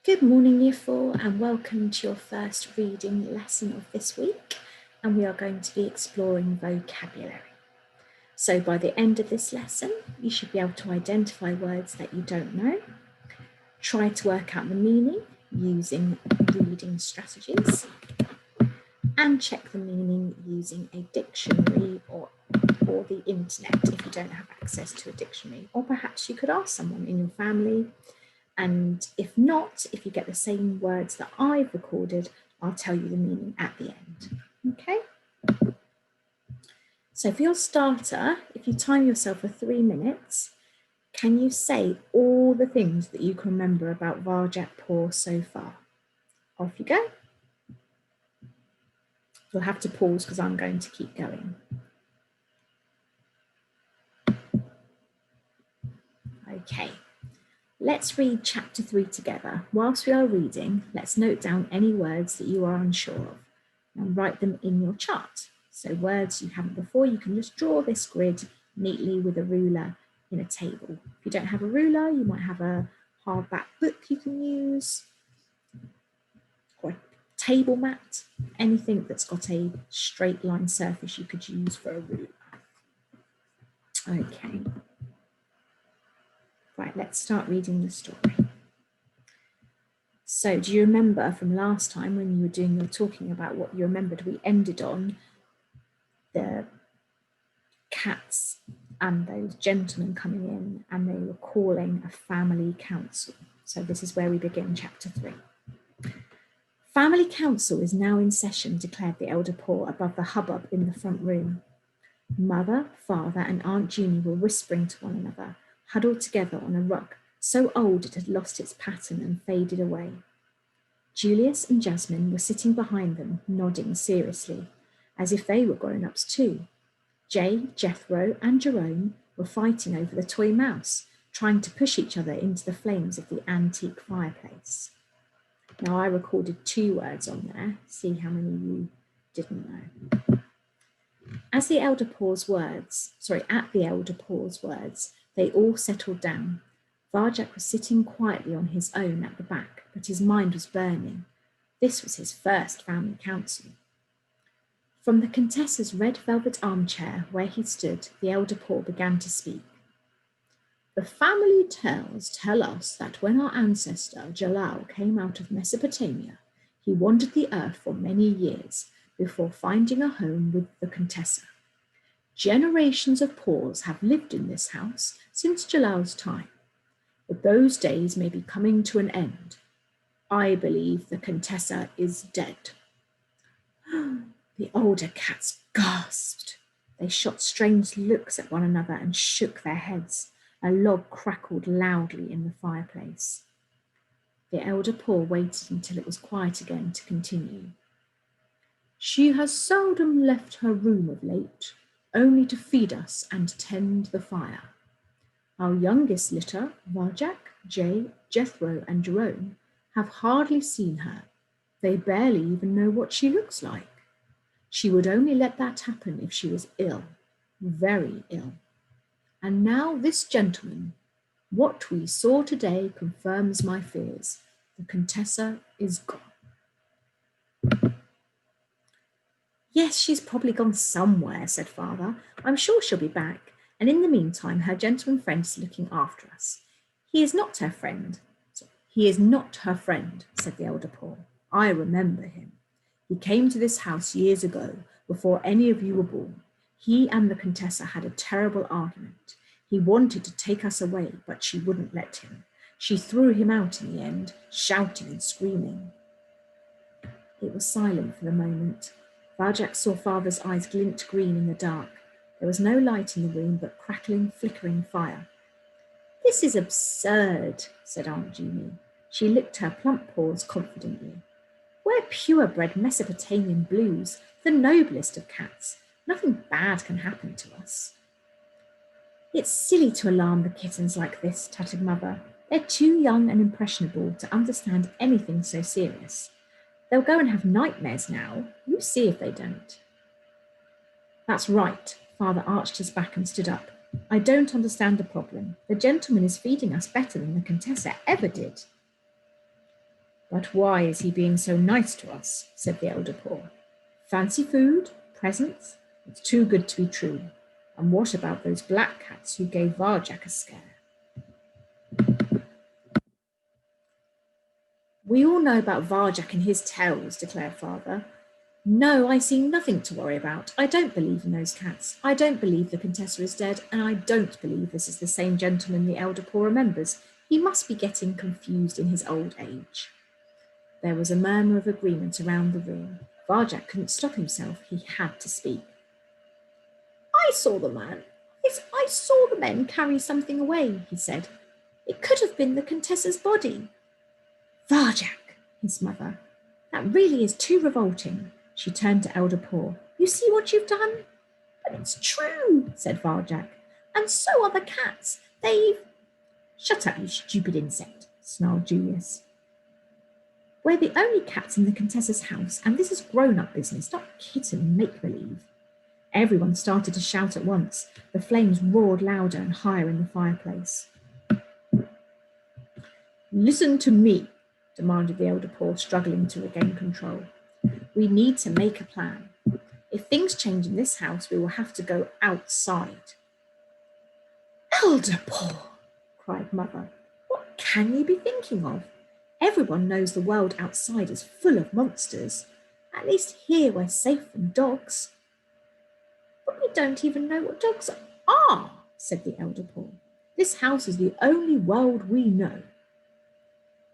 Good morning, Year 4, and welcome to your first reading lesson of this week. And we are going to be exploring vocabulary. So by the end of this lesson, you should be able to identify words that you don't know, try to work out the meaning using reading strategies, and check the meaning using a dictionary or the internet if you don't have access to a dictionary. Or perhaps you could ask someone in your family. And if not, if you get the same words that I've recorded, I'll tell you the meaning at the end. Okay? So for your starter, if you time yourself for 3 minutes, can you say all the things that you can remember about Varjakpur so far? Off you go. You'll have to pause because I'm going to keep going. Okay. Let's read chapter 3 together. Whilst we are reading, let's note down any words that you are unsure of and write them in your chart. So words you haven't before, you can just draw this grid neatly with a ruler in a table. If you don't have a ruler, you might have a hardback book you can use, or a table mat, anything that's got a straight line surface you could use for a ruler. Okay. Right, let's start reading the story. So do you remember from last time when you were doing your talking about what you remembered, we ended on the cats and those gentlemen coming in and they were calling a family council. So this is where we begin chapter 3. Family council is now in session, declared the elder Paul above the hubbub in the front room. Mother, father and Aunt Junie were whispering to one another, huddled together on a rug, so old it had lost its pattern and faded away. Julius and Jasmine were sitting behind them, nodding seriously, as if they were grown-ups too. Jay, Jethro and Jerome were fighting over the toy mouse, trying to push each other into the flames of the antique fireplace. Now I recorded 2 words on there, see how many you didn't know. At the elder Paul's words, they all settled down. Varjak was sitting quietly on his own at the back, but his mind was burning. This was his first family council. From the Contessa's red velvet armchair where he stood, the elder Paul began to speak. The family tales tell us that when our ancestor Jalal came out of Mesopotamia, he wandered the earth for many years before finding a home with the Contessa. Generations of Pauls have lived in this house since Jalal's time, but those days may be coming to an end. I believe the Contessa is dead. The older cats gasped. They shot strange looks at one another and shook their heads. A log crackled loudly in the fireplace. The elder Paul waited until it was quiet again to continue. She has seldom left her room of late, only to feed us and tend the fire. Our youngest litter, Varjak, Jay, Jethro and Jerome, have hardly seen her. They barely even know what she looks like. She would only let that happen if she was ill, very ill. And now this gentleman, what we saw today confirms my fears. The Contessa is gone. Yes, she's probably gone somewhere, said Father. I'm sure she'll be back. And in the meantime, her gentleman friend is looking after us. He is not her friend, said the elder Paul. I remember him. He came to this house years ago, before any of you were born. He and the Contessa had a terrible argument. He wanted to take us away, but she wouldn't let him. She threw him out in the end, shouting and screaming. It was silent for a moment. Varjak saw Father's eyes glint green in the dark. There was no light in the room but crackling, flickering fire. This is absurd, said Aunt Junie. She licked her plump paws confidently. We're purebred Mesopotamian blues, the noblest of cats. Nothing bad can happen to us. It's silly to alarm the kittens like this, tutted Mother. They're too young and impressionable to understand anything so serious. They'll go and have nightmares now. You see if they don't. That's right. Father arched his back and stood up. I don't understand the problem. The gentleman is feeding us better than the Contessa ever did. But why is he being so nice to us? Said the elder poor. Fancy food? Presents? It's too good to be true. And what about those black cats who gave Varjak a scare? We all know about Varjak and his tales, declared Father. No, I see nothing to worry about. I don't believe in those cats. I don't believe the Contessa is dead, and I don't believe this is the same gentleman the elder poor remembers. He must be getting confused in his old age. There was a murmur of agreement around the room. Varjak couldn't stop himself. He had to speak. I saw the man. Yes, I saw the men carry something away, he said. It could have been the Contessa's body. Varjak, his mother. That really is too revolting. She turned to Elder Poor. You see what you've done? But it's true, said Varjak. And so are the cats. They've... Shut up, you stupid insect, snarled Julius. We're the only cats in the Contessa's house, and this is grown-up business, not kitten make-believe. Everyone started to shout at once. The flames roared louder and higher in the fireplace. Listen to me, demanded the elder poor, struggling to regain control. We need to make a plan. If things change in this house, we will have to go outside. Elder poor, cried Mother. What can you be thinking of? Everyone knows the world outside is full of monsters. At least here we're safe from dogs. But we don't even know what dogs are, said the elder poor. This house is the only world we know.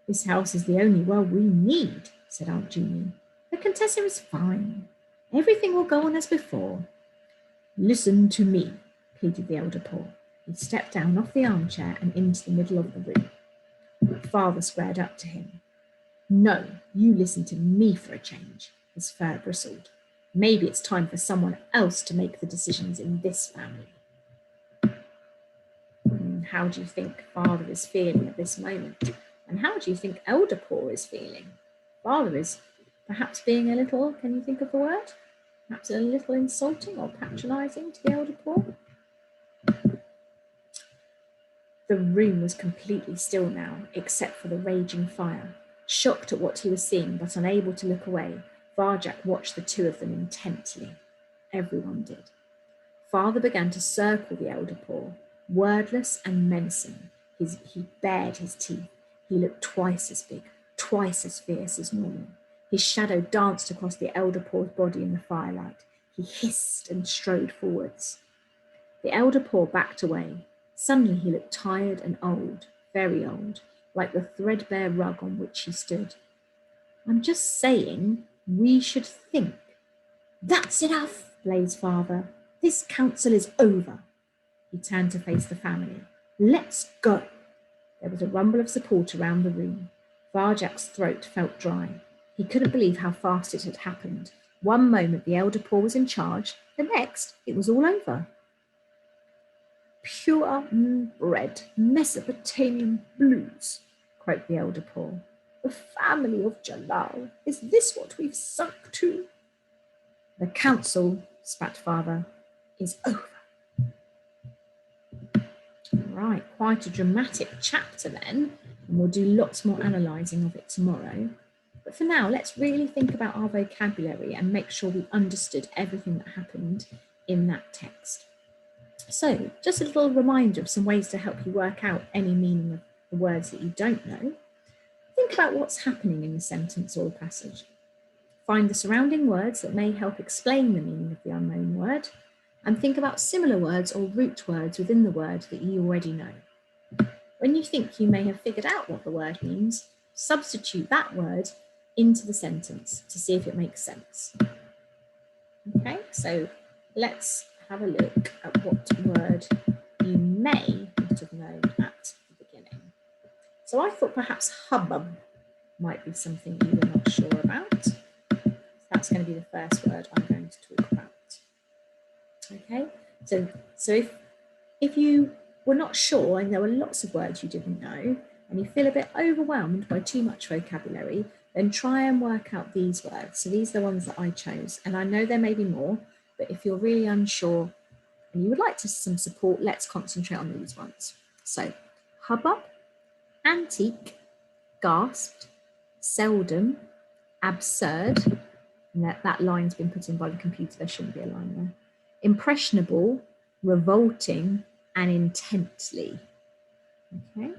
This house is the only world we need, said Aunt Julie. The Contessa is fine. Everything will go on as before. Listen to me, pleaded the elder poor. He stepped down off the armchair and into the middle of the room. Father squared up to him. No, you listen to me for a change. His fur bristled. Maybe it's time for someone else to make the decisions in this family. How do you think Father is feeling at this moment? And how do you think Elder Poor is feeling? Father is perhaps being a little, can you think of the word? Perhaps a little insulting or patronising to the Elder Poor? The room was completely still now, except for the raging fire. Shocked at what he was seeing, but unable to look away, Varjak watched the two of them intently. Everyone did. Father began to circle the elder poor, wordless and menacing. He bared his teeth. He looked twice as big, twice as fierce as normal. His shadow danced across the elder poor's body in the firelight. He hissed and strode forwards. The elder poor backed away. Suddenly he looked tired and old, very old, like the threadbare rug on which he stood. I'm just saying we should think. That's enough, blazed Father. This council is over. He turned to face the family. Let's go. There was a rumble of support around the room. Varjak's throat felt dry. He couldn't believe how fast it had happened. One moment the elder poor was in charge, the next it was all over. Pure-bred Mesopotamian blues, croaked the elder poor. The family of Jalal. Is this what we've sunk to? The council, spat Father, is over. Right, quite a dramatic chapter then, and we'll do lots more analysing of it tomorrow. But for now, let's really think about our vocabulary and make sure we understood everything that happened in that text. So, just a little reminder of some ways to help you work out any meaning of the words that you don't know. Think about what's happening in the sentence or the passage. Find the surrounding words that may help explain the meaning of the unknown word, and think about similar words or root words within the word that you already know. When you think you may have figured out what the word means, substitute that word into the sentence to see if it makes sense. Okay, so let's have a look at what word you may not have known at the beginning. So I thought perhaps hubbub might be something you were not sure about. That's going to be the first word I'm going to talk about. Okay, so if you were not sure and there were lots of words you didn't know and you feel a bit overwhelmed by too much vocabulary, then try and work out these words. So these are the ones that I chose, and I know there may be more, but if you're really unsure and you would like some support, let's concentrate on these ones. So hubbub, antique, gasped, seldom, absurd, and that line's been put in by the computer, there shouldn't be a line there. Impressionable, revolting, and intently. Okay,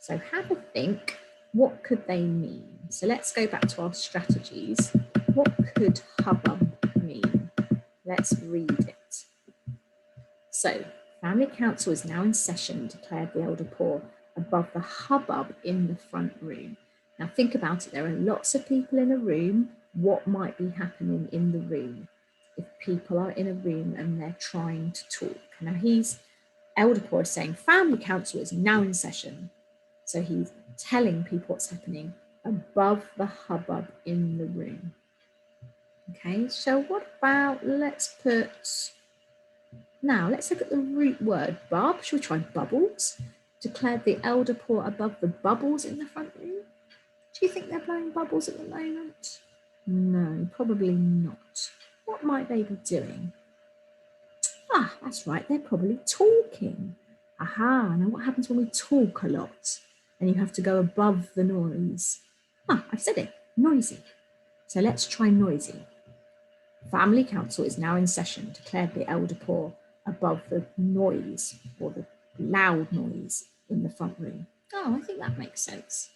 so have a think, what could they mean? So let's go back to our strategies. What could hubbub mean? Let's read it. So, Family Council is now in session, declared the elder poor, above the hubbub in the front room. Now think about it, there are lots of people in a room. What might be happening in the room if people are in a room and they're trying to talk? Now elder poor is saying Family Council is now in session. So he's telling people what's happening above the hubbub in the room. Okay, so what about, let's look at the root word bub. Shall we try bubbles? Declared the elder poor above the bubbles in the front room. Do you think they're blowing bubbles at the moment? No, probably not. What might they be doing? Ah, that's right, they're probably talking. Aha, now what happens when we talk a lot and you have to go above the noise? Ah, I've said it, noisy. So let's try noisy. Family Council is now in session, declared the elder poor above the noise or the loud noise in the front room. Oh, I think that makes sense.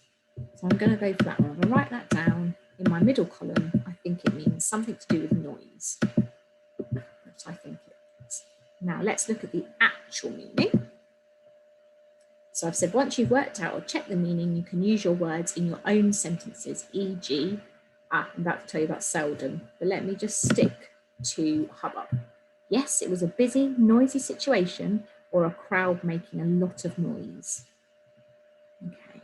So I'm going to go for that one. I'm going to write that down in my middle column. I think it means something to do with noise. What I think it is. Now let's look at the actual meaning. So I've said once you've worked out or checked the meaning, you can use your words in your own sentences, e.g., I'm about to tell you about seldom, but let me just stick to hubbub. Yes, it was a busy, noisy situation or a crowd making a lot of noise. Okay.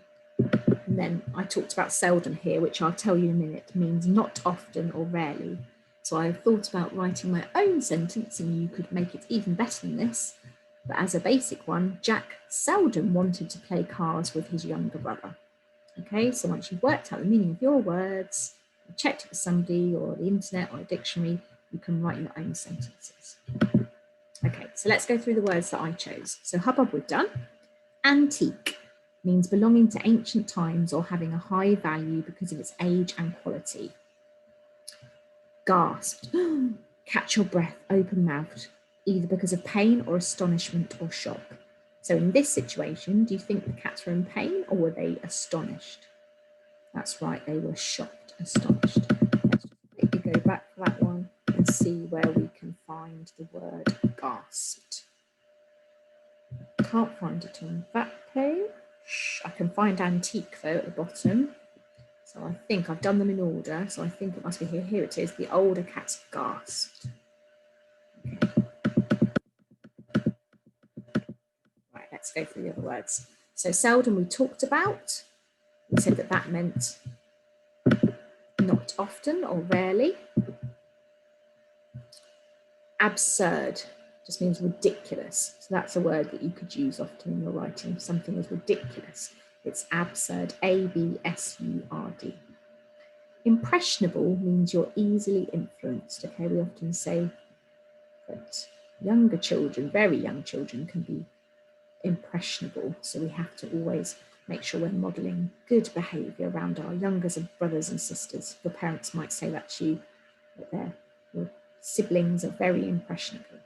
And then I talked about seldom here, which I'll tell you in a minute, means not often or rarely. So I've thought about writing my own sentence, and you could make it even better than this. But as a basic one, Jack seldom wanted to play cards with his younger brother. Okay, so once you've worked out the meaning of your words, checked it with somebody or the internet or a dictionary, you can write your own sentences. Okay, so let's go through the words that I chose. So hubbub we've done. Antique means belonging to ancient times or having a high value because of its age and quality. Gasped, catch your breath, open-mouthed, either because of pain or astonishment or shock. So in this situation, do you think the cats were in pain or were they astonished? That's right, they were shocked, astonished. Let's just quickly go back to that one and see where we can find the word gasped. Can't find it on that page. I can find antique though at the bottom. So I think I've done them in order. So I think it must be here. Here it is. The older cats gasped. Okay. Right, let's go through the other words. So seldom we talked about. We said that that meant not often or rarely. Absurd just means ridiculous. So that's a word that you could use often in your writing. If something is ridiculous, it's absurd, A-B-S-U-R-D. Impressionable means you're easily influenced. Okay, we often say that younger children, very young children, can be impressionable. So we have to always make sure we're modelling good behaviour around our younger brothers and sisters. Your parents might say that to you, that your siblings are very impressionable.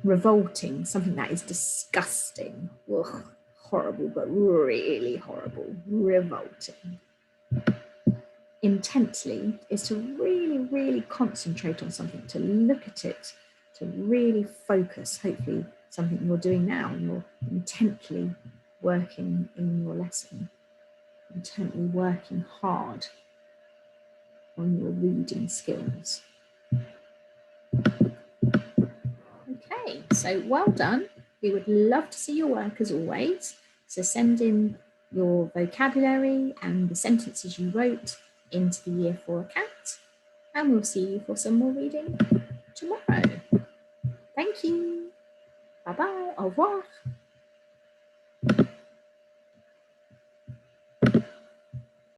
Revolting, something that is disgusting. Ugh, horrible, but really horrible. Revolting. Intently is to really, really concentrate on something, to look at it, to really focus, hopefully something you're doing now and you're intently working in your lesson, intently working hard on your reading skills. Okay, so well done. We would love to see your work as always. So send in your vocabulary and the sentences you wrote into the Year 4 account, and we'll see you for some more reading tomorrow. Thank you. Bye-bye. Au revoir.